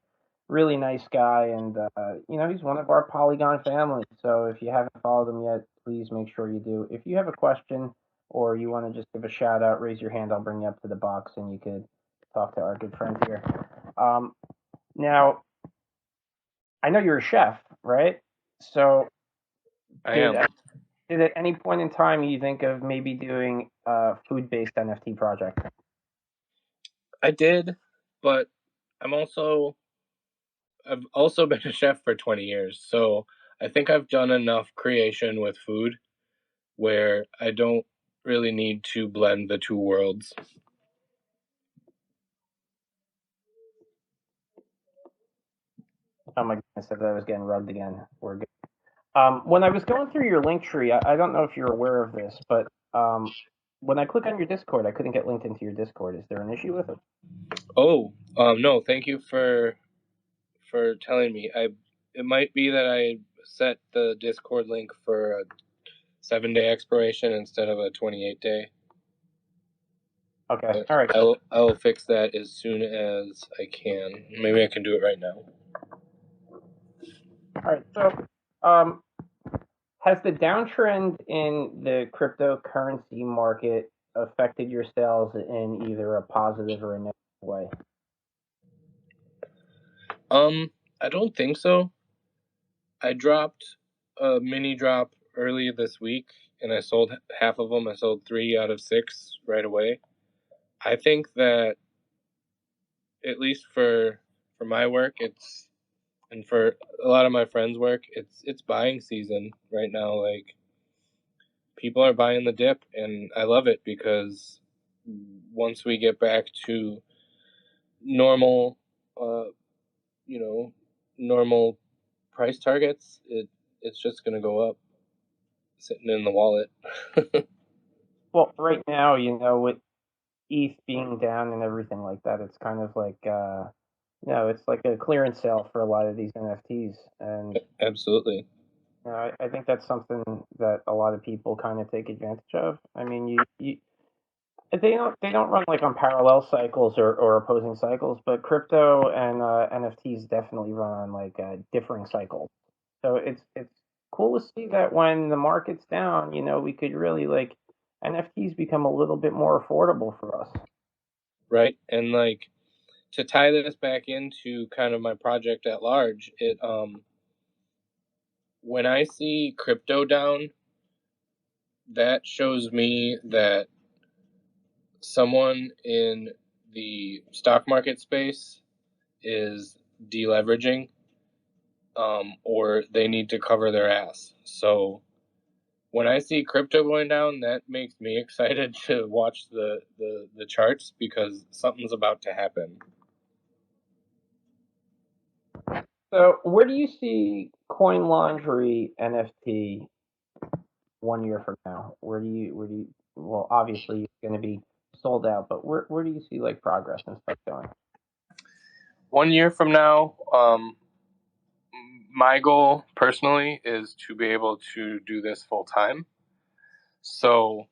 Really nice guy, and he's one of our Polygon family. So if you haven't followed him yet, please make sure you do. If you have a question or you want to just give a shout out, raise your hand. I'll bring you up to the box, and you could talk to our good friend here. Now, I know you're a chef, right? So I did am. did at any point in time you think of maybe doing a food-based NFT project? I did, but I've also been a chef for 20 years. So I think I've done enough creation with food where I don't really need to blend the two worlds. Oh my goodness, I was getting rugged again. We're good. When I was going through your link tree, I don't know if you're aware of this, but when I click on your Discord, I couldn't get linked into your Discord. Is there an issue with it? Oh, no, thank you for telling me. It might be that I set the Discord link for a 7-day expiration instead of a 28-day. Okay, all right. I will fix that as soon as I can. Maybe I can do it right now. All right. So, has the downtrend in the cryptocurrency market affected your sales in either a positive or a negative way? I don't think so. I dropped a mini drop early this week, and I sold half of them. I sold 3 out of 6 right away. I think that at least for my work, and for a lot of my friends' work, it's buying season right now. Like, people are buying the dip, and I love it because once we get back to normal, normal price targets, it's just gonna go up, sitting in the wallet. Well, right now, with ETH being down and everything like that, it's kind of like it's like a clearance sale for a lot of these NFTs, and Absolutely. I think that's something that a lot of people kind of take advantage of. I mean, you they don't run like on parallel cycles or opposing cycles, but crypto and NFTs definitely run on like differing cycles. So it's cool to see that when the market's down, we could really like NFTs become a little bit more affordable for us. Right. And like, to tie this back into kind of my project at large, when I see crypto down, that shows me that someone in the stock market space is deleveraging, or they need to cover their ass. So when I see crypto going down, that makes me excited to watch the charts because something's about to happen. So where do you see Coin Laundry NFT 1 year from now? Where do you well, obviously it's going to be sold out, but where do you see like progress and stuff going? 1 year from now, my goal personally is to be able to do this full time. So,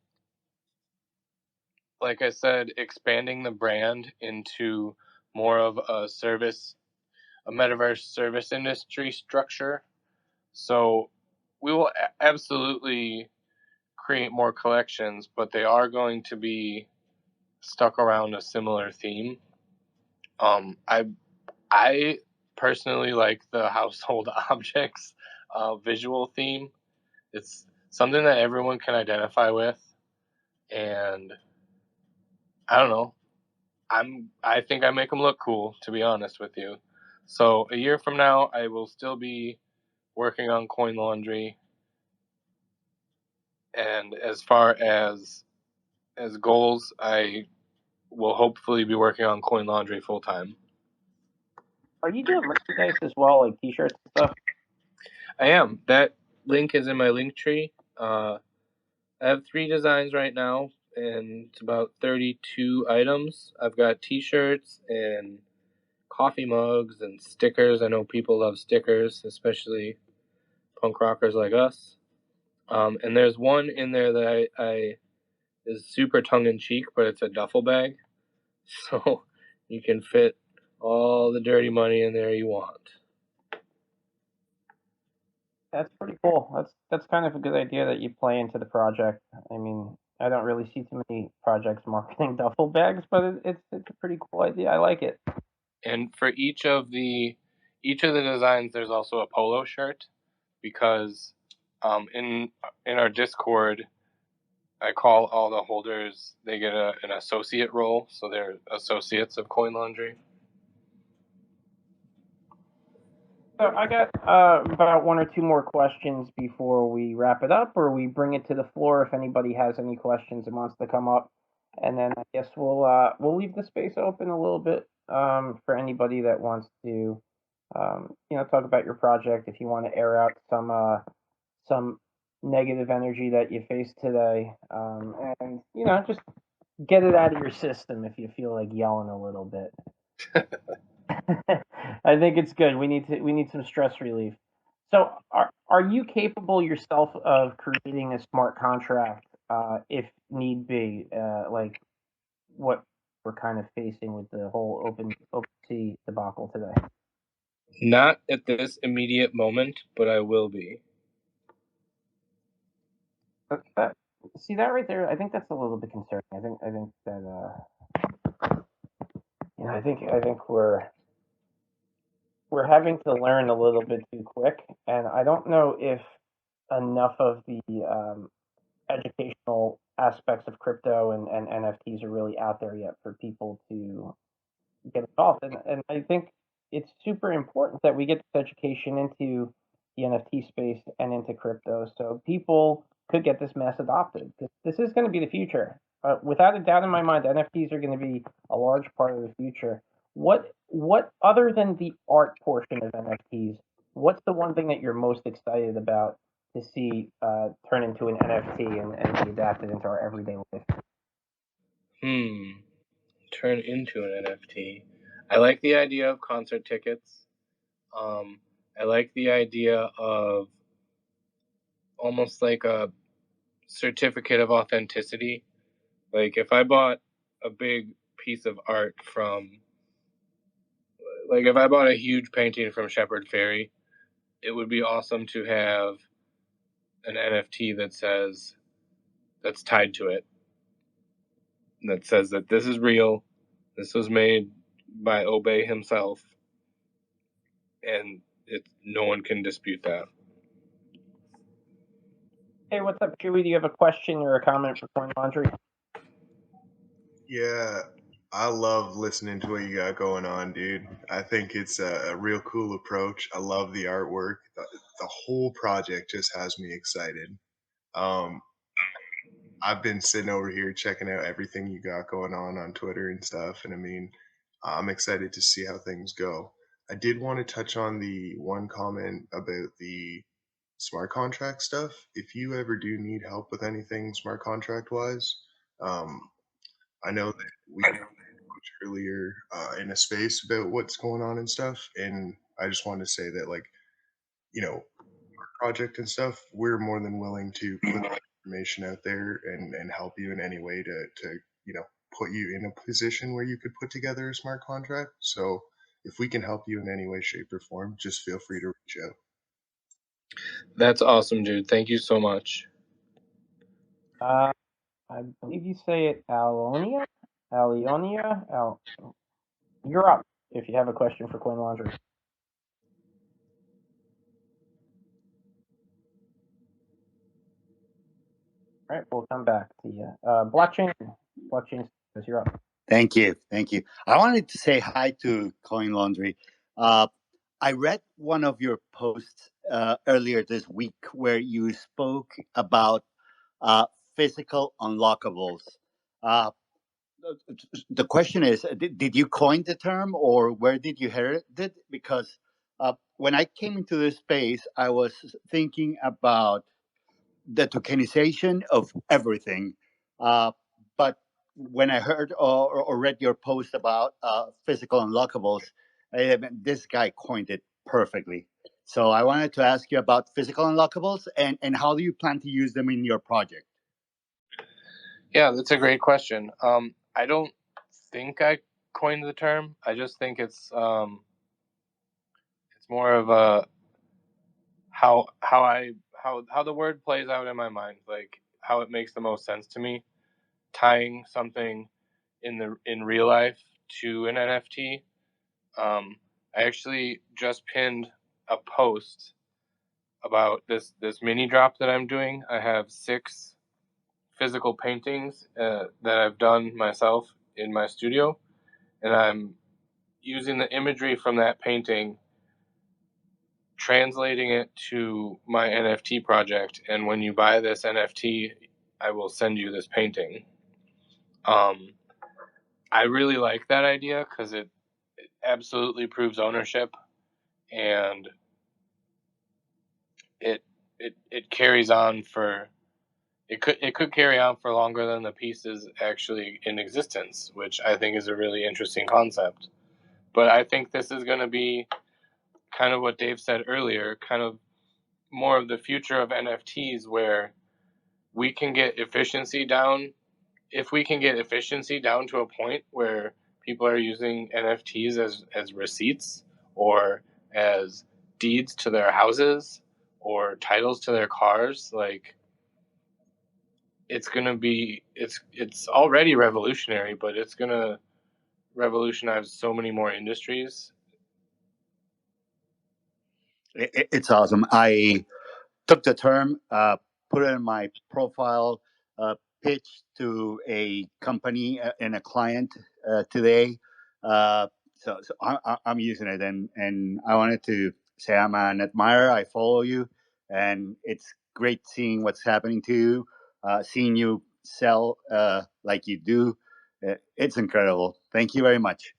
like I said, expanding the brand into more of a metaverse service industry structure. So, we will absolutely create more collections, but they are going to be stuck around a similar theme. I personally like the household objects visual theme. It's something that everyone can identify with, and I don't know. I think I make them look cool, to be honest with you. So a year from now, I will still be working on Coin Laundry. And as far as goals, I will hopefully be working on Coin Laundry full time. Are you doing merchandise as well, like T-shirts and stuff? I am. That link is in my link tree. I have 3 designs right now, and it's about 32 items. I've got T-shirts and coffee mugs and stickers. I know people love stickers, especially punk rockers like us. And there's one in there that I is super tongue-in-cheek, but it's a duffel bag. So you can fit all the dirty money in there you want. That's pretty cool. That's kind of a good idea that you play into the project. I mean, I don't really see too many projects marketing duffel bags, but it's a pretty cool idea. I like it. And for each of the designs, there's also a polo shirt, because in our Discord, I call all the holders. They get an associate role, so they're associates of Coin Laundry. So I got about 1 or 2 more questions before we wrap it up, or we bring it to the floor if anybody has any questions and wants to come up, and then I guess we'll leave the space open a little bit for anybody that wants to talk about your project. If you want to air out some negative energy that you faced today, and just get it out of your system if you feel like yelling a little bit. I think it's good. We need some stress relief. So, are you capable yourself of creating a smart contract if need be, like what we're kind of facing with the whole OpenSea debacle today? Not at this immediate moment, but I will be. See that right there? I think that's a little bit concerning. I think that I think we're having to learn a little bit too quick, and I don't know if enough of the educational aspects of crypto and NFTs are really out there yet for people to get involved. And I think it's super important that we get this education into the NFT space and into crypto so people could get this mass adopted. This is going to be the future. Without a doubt in my mind, NFTs are going to be a large part of the future. What other than the art portion of NFTs, what's the one thing that you're most excited about to see turn into an NFT and be adapted into our everyday life? Turn into an NFT. I like the idea of concert tickets. I like the idea of almost like a certificate of authenticity. Like if I bought a big piece of art if I bought a huge painting from Shepard Fairey, it would be awesome to have an NFT that's tied to it, that says that this is real, this was made by Obey himself, and no one can dispute that. Hey, what's up, Chewy? Do you have a question or a comment for Coin Laundry? Yeah, I love listening to what you got going on, dude. I think it's a real cool approach. I love the artwork. The whole project just has me excited. I've been sitting over here checking out everything you got going on Twitter and stuff, and I mean, I'm excited to see how things go. I did want to touch on the one comment about the smart contract stuff. If you ever do need help with anything smart contract wise, I know that we talked earlier in a space about what's going on and stuff, and I just wanted to say that, like, our project and stuff, we're more than willing to put that information out there and help you in any way to put you in a position where you could put together a smart contract. So if we can help you in any way, shape, or form, just feel free to reach out. That's awesome, dude. Thank you so much. I believe you say it Alionia? You're up if you have a question for Coin Laundry. All right, we'll come back to you. Blockchain, you're up. Thank you. I wanted to say hi to Coin Laundry. I read one of your posts earlier this week where you spoke about physical unlockables. Uh, the question is, did you coin the term or where did you hear it? Because when I came into this space, I was thinking about the tokenization of everything. But when I heard or read your post about physical unlockables, this guy coined it perfectly. So I wanted to ask you about physical unlockables and how do you plan to use them in your project? Yeah, that's a great question. I don't think I coined the term. I just think it's more of a how the word plays out in my mind, like how it makes the most sense to me, tying something in real life to an NFT. I actually just pinned a post about this mini drop that I'm doing. I have 6 physical paintings that I've done myself in my studio, and I'm using the imagery from that painting, translating it to my NFT project, and when you buy this NFT, I will send you this painting. I really like that idea because it absolutely proves ownership, and it carries on for it could carry on for longer than the piece is actually in existence, which I think is a really interesting concept. But I think this is going to be kind of what Dave said earlier, kind of more of the future of NFTs, where we can get efficiency down. If we can get efficiency down to a point where people are using NFTs as receipts or as deeds to their houses or titles to their cars, like it's going to be it's already revolutionary, but it's going to revolutionize so many more industries. It's awesome. I took the term, put it in my profile, pitched to a company and a client today. So I'm using it, and I wanted to say I'm an admirer. I follow you, and it's great seeing what's happening to you, seeing you sell like you do. It's incredible. Thank you very much.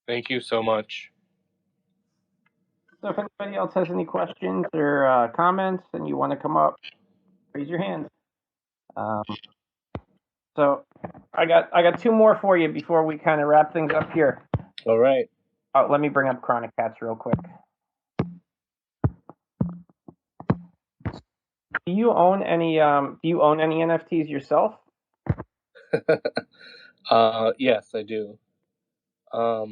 Thank you so much. So if anybody else has any questions or comments and you want to come up, raise your hand. So I got 2 more for you before we kind of wrap things up here. All right. Oh, let me bring up Chronic Cats real quick. Do you own any NFTs yourself? Yes, I do. I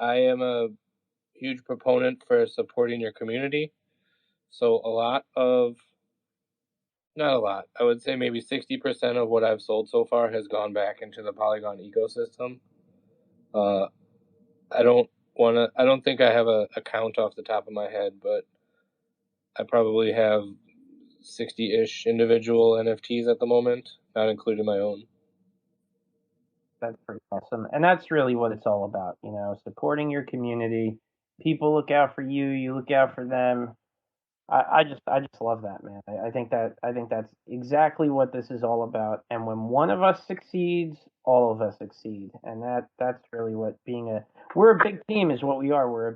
am a huge proponent for supporting your community. So not a lot, I would say maybe 60% of what I've sold so far has gone back into the Polygon ecosystem. I don't think I have a count off the top of my head, but I probably have 60-ish individual NFTs at the moment, not including my own. That's pretty awesome. And that's really what it's all about, supporting your community. People look out for you, you look out for them. I just love that, man. I think that's exactly what this is all about. And when one of us succeeds, all of us succeed. And that's really what we're a big team is what we are. We're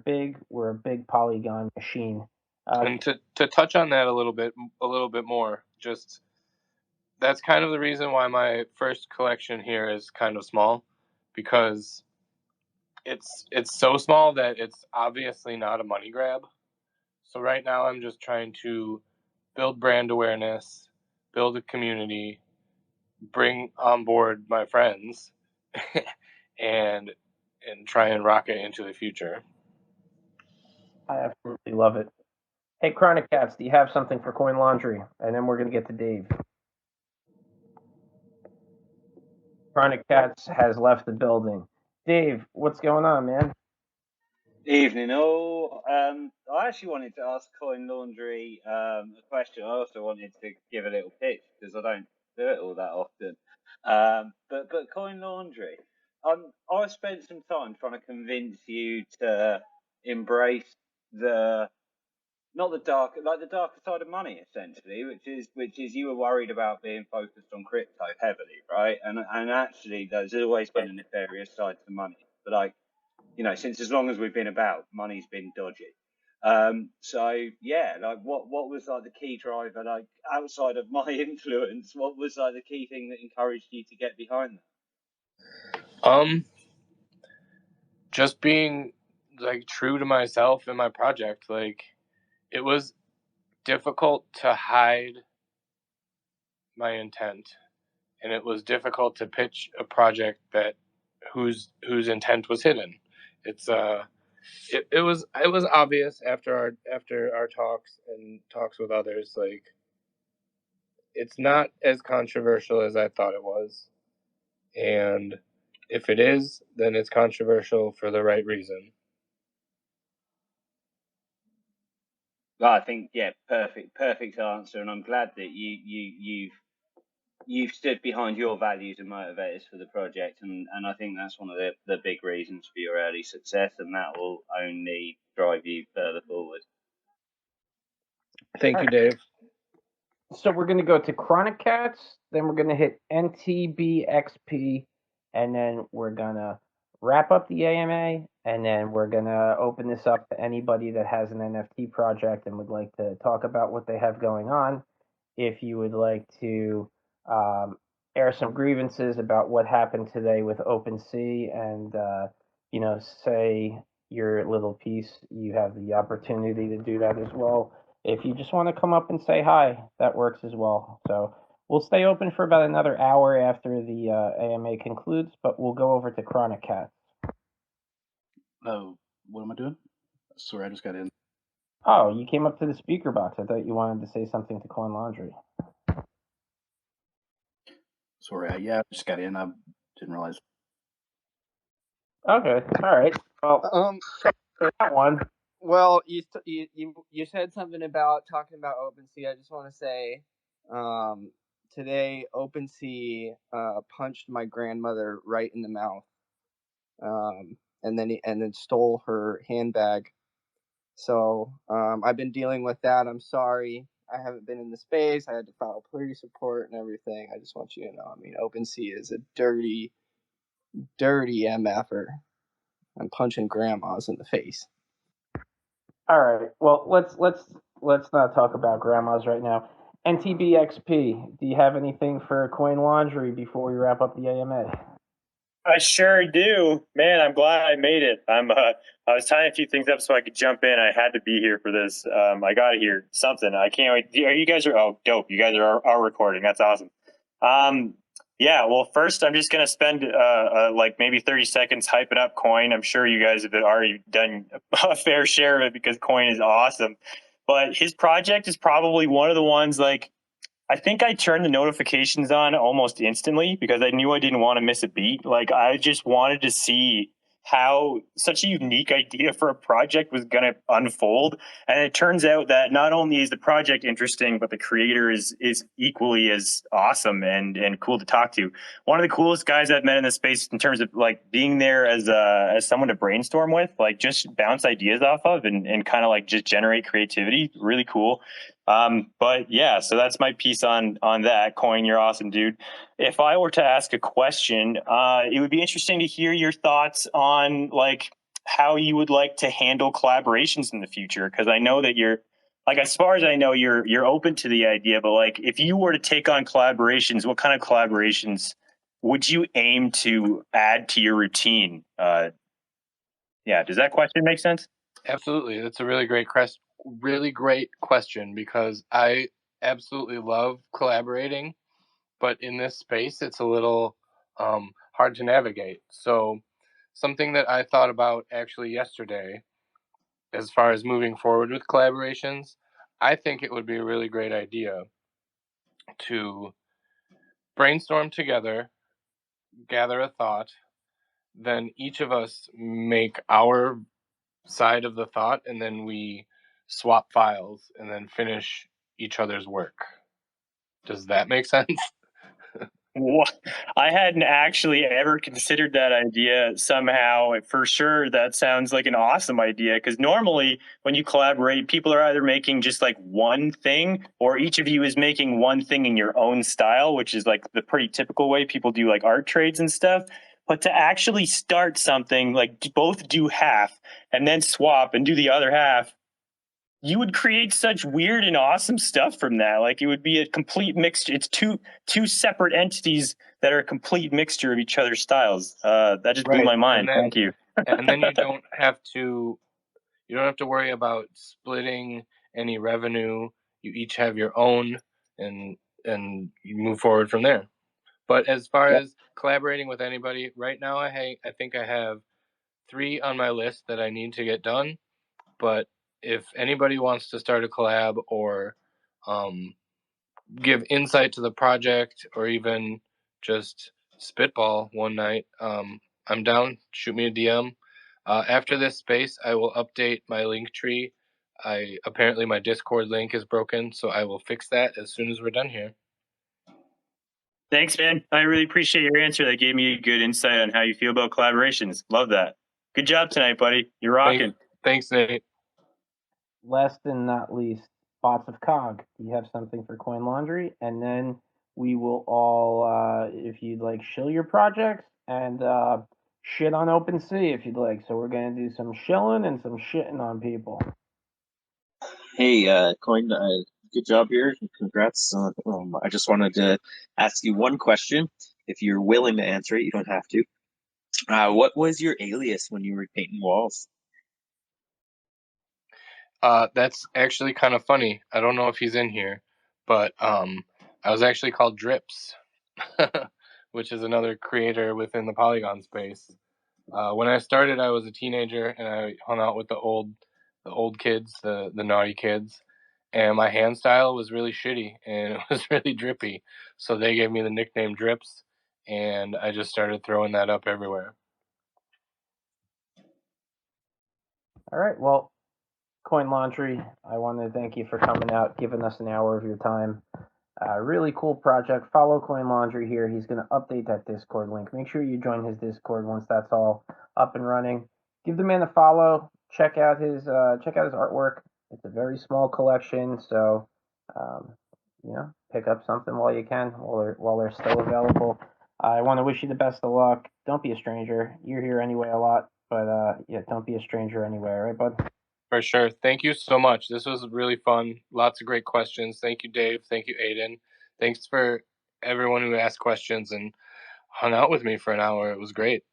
a big Polygon machine. And to touch on that a little bit more, just that's kind of the reason why my first collection here is kind of small, because it's so small that it's obviously not a money grab. So right now I'm just trying to build brand awareness, build a community, bring on board my friends, and try and rock it into the future. I absolutely love it. Hey, Chronic Cats, do you have something for Coin Laundry? And then we're going to get to Dave. Chronic Cats has left the building. Dave, what's going on, man? Evening all. I actually wanted to ask Coin Laundry a question. I also wanted to give a little pitch because I don't do it all that often. But Coin Laundry, I spent some time trying to convince you to embrace the not the dark, like the darker side of money, essentially, which is you were worried about being focused on crypto heavily, right? And actually, there's always been a nefarious side to money. But like, since as long as we've been about, money's been dodgy. So yeah, like what was like the key driver, like outside of my influence, what was like the key thing that encouraged you to get behind that? Just being like true to myself and my project. Like, it was difficult to hide my intent, and it was difficult to pitch a project that whose intent was hidden. It's it was obvious after our talks and talks with others, like, it's not as controversial as I thought it was, and if it is, then it's controversial for the right reason. Well, I think perfect answer, and I'm glad that you've stood behind your values and motivators for the project, and I think that's one of the big reasons for your early success, and that will only drive you further forward. Thank you, Dave. So we're going to go to Chronic Cats, then we're going to hit NTBXP, and then we're going to wrap up the AMA, and then we're going to open this up to anybody that has an NFT project and would like to talk about what they have going on. If you would like to air some grievances about what happened today with OpenSea and, say your little piece, you have the opportunity to do that as well. If you just want to come up and say hi, that works as well. So we'll stay open for about another hour after the AMA concludes, but we'll go over to Chronic Cats. Oh, what am I doing? Sorry, I just got in. Oh, you came up to the speaker box. I thought you wanted to say something to Coin Laundry. Sorry, I just got in. I didn't realize. Okay, all right. Well, that one. Well, you said something about talking about OpenSea. I just want to say, today OpenSea punched my grandmother right in the mouth, and then stole her handbag. So I've been dealing with that. I'm sorry. I haven't been in the space. I had to file police report and everything. I just want you to know. I mean, OpenSea is a dirty MFer. I'm punching grandmas in the face. All right. Well, let's not talk about grandmas right now. NTBXP, do you have anything for Coin Laundry before we wrap up the AMA? I sure do, man. I'm glad I made it. I was tying a few things up so I could jump in. I had to be here for this. I got to hear something. I can't wait. You guys are dope. You guys are recording. That's awesome. Yeah. Well, first I'm just gonna spend like maybe 30 seconds hyping up Coin. I'm sure you guys have already done a fair share of it because Coin is awesome. But his project is probably one of the ones like. I think I turned the notifications on almost instantly because I knew I didn't want to miss a beat. Like, I just wanted to see how such a unique idea for a project was going to unfold. And it turns out that not only is the project interesting, but the creator is equally as awesome and cool to talk to. One of the coolest guys I've met in this space in terms of like being there as someone to brainstorm with, like just bounce ideas off of and kind of like just generate creativity. Really cool. But yeah, so that's my piece on that. Coin, you're awesome, dude. If I were to ask a question, it would be interesting to hear your thoughts on like how you would like to handle collaborations in the future. Because I know that you're like, as far as I know, you're open to the idea. But like, if you were to take on collaborations, what kind of collaborations would you aim to add to your routine? Yeah, does that question make sense? Absolutely. That's a really great question because I absolutely love collaborating, but in this space, it's a little hard to navigate. So something that I thought about actually yesterday, as far as moving forward with collaborations, I think it would be a really great idea to brainstorm together, gather a thought, then each of us make our side of the thought, and then we swap files and then finish each other's work. Does that make sense? What? I hadn't actually ever considered that idea somehow. For sure, that sounds like an awesome idea because normally when you collaborate, people are either making just like one thing or each of you is making one thing in your own style, which is like the pretty typical way people do like art trades and stuff. But to actually start something, like both do half and then swap and do the other half, you would create such weird and awesome stuff from that. Like it would be a complete mixture. It's two separate entities that are a complete mixture of each other's styles. That just blew my mind. Thank you. And then you don't have to worry about splitting any revenue. You each have your own, and you move forward from there. But as far as collaborating with anybody, right now I think I have 3 on my list that I need to get done. But if anybody wants to start a collab or give insight to the project or even just spitball one night, I'm down. Shoot me a DM. After this space, I will update my link tree. Apparently my Discord link is broken, so I will fix that as soon as we're done here. Thanks, man. I really appreciate your answer. That gave me a good insight on how you feel about collaborations. Love that. Good job tonight, buddy. You're rocking. Thanks, Nate. Last and not least, Bots of Cog. Do you have something for Coin Laundry? And then we will all, if you'd like, shill your projects and shit on OpenSea if you'd like. So we're going to do some shilling and some shitting on people. Hey, Coin, good job here. Congrats. I just wanted to ask you one question. If you're willing to answer it, you don't have to. What was your alias when you were painting walls? That's actually kind of funny. I don't know if he's in here, but I was actually called Drips, which is another creator within the Polygon space. When I started, I was a teenager and I hung out with the old kids, the naughty kids, and my hand style was really shitty and it was really drippy. So they gave me the nickname Drips, and I just started throwing that up everywhere. All right, well, Coin Laundry, I want to thank you for coming out, giving us an hour of your time. Really cool project. Follow Coin Laundry here. He's going to update that Discord link. Make sure you join his Discord once that's all up and running. Give the man a follow. Check out his artwork. It's a very small collection, so pick up something while you can, while they're still available. I want to wish you the best of luck. Don't be a stranger. You're here anyway a lot, but don't be a stranger anyway, right, bud? For sure. Thank you so much. This was really fun. Lots of great questions. Thank you, Dave. Thank you, Aiden. Thanks for everyone who asked questions and hung out with me for an hour. It was great.